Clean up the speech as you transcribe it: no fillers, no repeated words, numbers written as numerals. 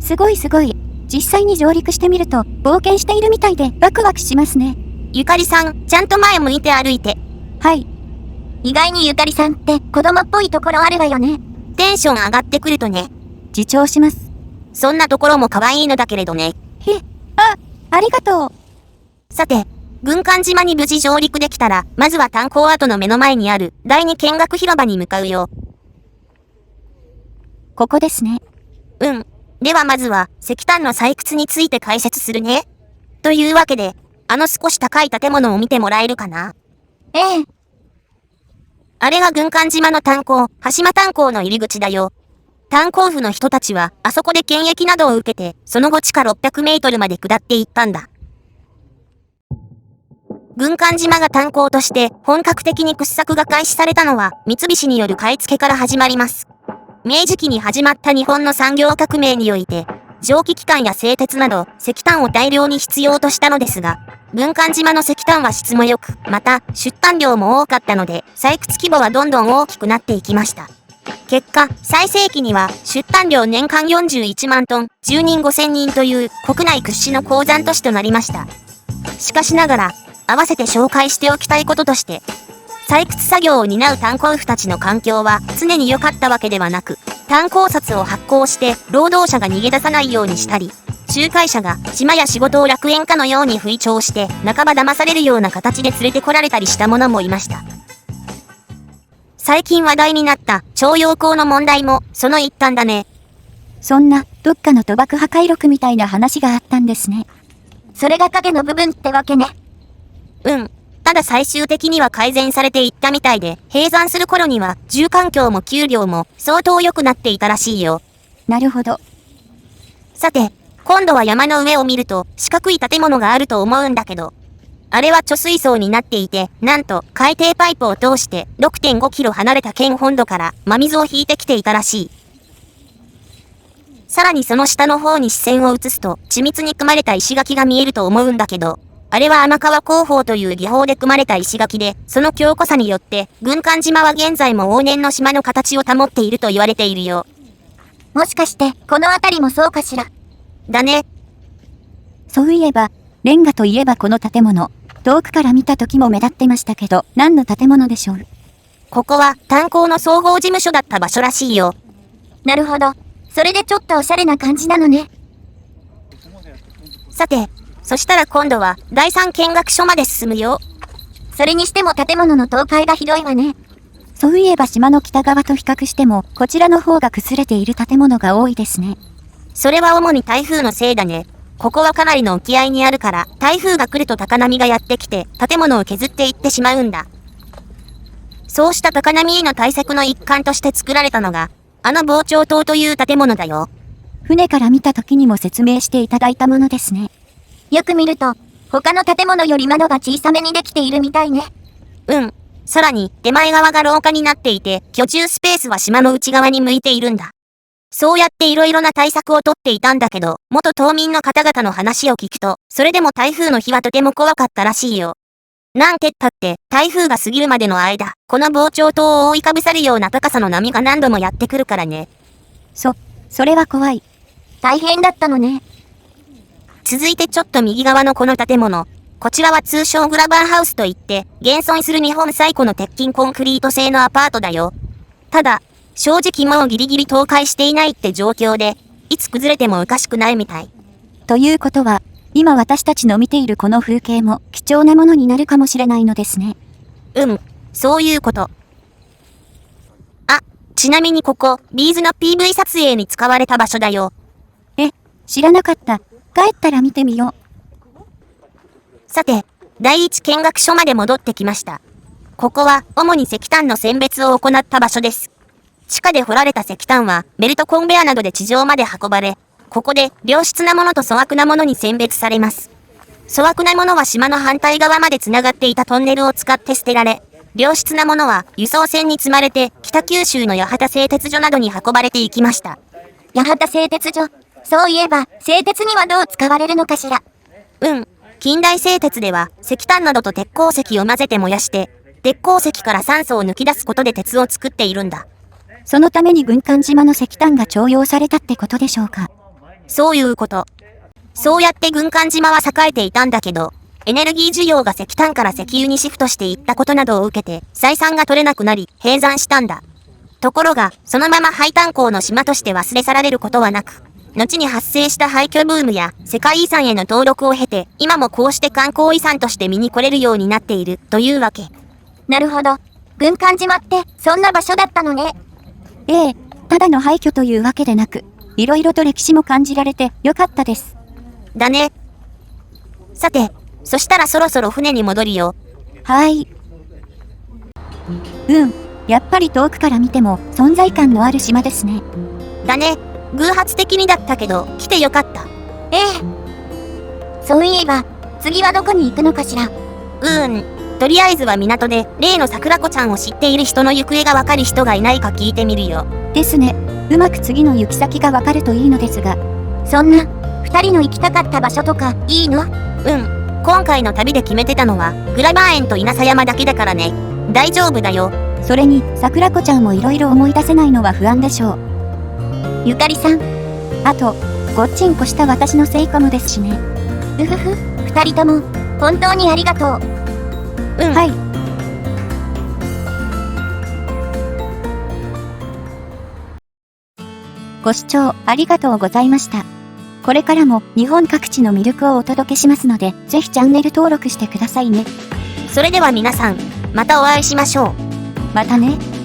すごいすごい。実際に上陸してみると、冒険しているみたいでワクワクしますね。ゆかりさん、ちゃんと前向いて歩いて。はい。意外にゆかりさんって子供っぽいところあるわよね。テンション上がってくるとね。自重します。そんなところも可愛いのだけれどね。ありがとう。さて、軍艦島に無事上陸できたら、まずは炭鉱跡の目の前にある第二見学広場に向かうよ。ここですね。ではまずは石炭の採掘について解説するね。というわけで、少し高い建物を見てもらえるかな。ええ。あれが軍艦島の炭鉱、羽島炭鉱の入り口だよ。炭鉱夫の人たちは、あそこで検疫などを受けて、その後地下600メートルまで下っていったんだ。軍艦島が炭鉱として本格的に掘削が開始されたのは三菱による買い付けから始まります。明治期に始まった日本の産業革命において、蒸気機関や製鉄など石炭を大量に必要としたのですが、軍艦島の石炭は質も良く、また出炭量も多かったので、採掘規模はどんどん大きくなっていきました。結果、最盛期には出炭量年間41万トン、住人5000人という国内屈指の鉱山都市となりました。しかしながら、合わせて紹介しておきたいこととして、採掘作業を担う炭鉱夫たちの環境は常に良かったわけではなく、炭鉱札を発行して労働者が逃げ出さないようにしたり、仲介者が島や仕事を楽園かのように吹聴して半ば騙されるような形で連れてこられたりした者もいました。最近話題になった徴用工の問題もその一端だね。そんな、どっかの賭博破壊録みたいな話があったんですね。それが影の部分ってわけね。ただ最終的には改善されていったみたいで、閉山する頃には住環境も給料も相当良くなっていたらしいよ。なるほど。さて、今度は山の上を見ると四角い建物があると思うんだけど、あれは貯水槽になっていて、なんと海底パイプを通して 6.5 キロ離れた県本土から真水を引いてきていたらしい。さらにその下の方に視線を移すと緻密に組まれた石垣が見えると思うんだけど、あれは天川工法という技法で組まれた石垣で、その強固さによって軍艦島は現在も往年の島の形を保っていると言われているよ。もしかして、この辺りもそうかしら。だね。そういえば、レンガといえばこの建物、遠くから見た時も目立ってましたけど、何の建物でしょう？ここは炭鉱の総合事務所だった場所らしいよ。なるほど。それでちょっとおしゃれな感じなのね。さて、そしたら今度は第三見学所まで進むよ。それにしても建物の倒壊がひどいわね。そういえば島の北側と比較しても、こちらの方が崩れている建物が多いですね。それは主に台風のせいだね。ここはかなりの沖合にあるから、台風が来ると高波がやってきて、建物を削っていってしまうんだ。そうした高波への対策の一環として作られたのが、防潮塔という建物だよ。船から見た時にも説明していただいたものですね。よく見ると、他の建物より窓が小さめにできているみたいね。さらに、手前側が廊下になっていて、居住スペースは島の内側に向いているんだ。そうやっていろいろな対策をとっていたんだけど、元島民の方々の話を聞くと、それでも台風の日はとても怖かったらしいよ。なんてったって、台風が過ぎるまでの間、この防潮塔を覆いかぶさるような高さの波が何度もやってくるからね。それは怖い。大変だったのね。続いてちょっと右側のこの建物。こちらは通称グラバーハウスといって、現存する日本最古の鉄筋コンクリート製のアパートだよ。ただ、正直もうギリギリ倒壊していないって状況で、いつ崩れてもおかしくないみたい。ということは、今私たちの見ているこの風景も貴重なものになるかもしれないのですね。そういうこと。ちなみにここ、ビーズの PV 撮影に使われた場所だよ。知らなかった。帰ったら見てみよう。さて、第一見学所まで戻ってきました。ここは主に石炭の選別を行った場所です。地下で掘られた石炭はベルトコンベアなどで地上まで運ばれ、ここで良質なものと粗悪なものに選別されます。粗悪なものは島の反対側までつながっていたトンネルを使って捨てられ、良質なものは輸送船に積まれて北九州の八幡製鉄所などに運ばれていきました。八幡製鉄所。そういえば、製鉄にはどう使われるのかしら。近代製鉄では石炭などと鉄鉱石を混ぜて燃やして、鉄鉱石から酸素を抜き出すことで鉄を作っているんだ。そのために軍艦島の石炭が徴用されたってことでしょうか。そういうこと。そうやって軍艦島は栄えていたんだけど、エネルギー需要が石炭から石油にシフトしていったことなどを受けて、採算が取れなくなり、閉山したんだ。ところが、そのまま廃炭鉱の島として忘れ去られることはなく、後に発生した廃墟ブームや世界遺産への登録を経て、今もこうして観光遺産として見に来れるようになっているというわけ。なるほど。軍艦島ってそんな場所だったのね。ええ、ただの廃墟というわけでなく、いろいろと歴史も感じられてよかったです。だね。さて、そしたらそろそろ船に戻るよ。はい。やっぱり遠くから見ても存在感のある島ですね。だね。偶発的にだったけど、来てよかった。ええ。そういえば、次はどこに行くのかしら。とりあえずは港で、例の桜子ちゃんを知っている人の行方がわかる人がいないか聞いてみるよ。ですね。うまく次の行き先がわかるといいのですが。そんな、二人の行きたかった場所とか、いいの？今回の旅で決めてたのは、グラバー園と稲佐山だけだからね。大丈夫だよ。それに、桜子ちゃんもいろいろ思い出せないのは不安でしょう。ゆかりさん。あと、ごっちんこした私のせいかもですしね。うふふ、二人とも、本当にありがとう。はい。ご視聴ありがとうございました。これからも日本各地の魅力をお届けしますので、ぜひチャンネル登録してくださいね。それでは皆さん、またお会いしましょう。またね。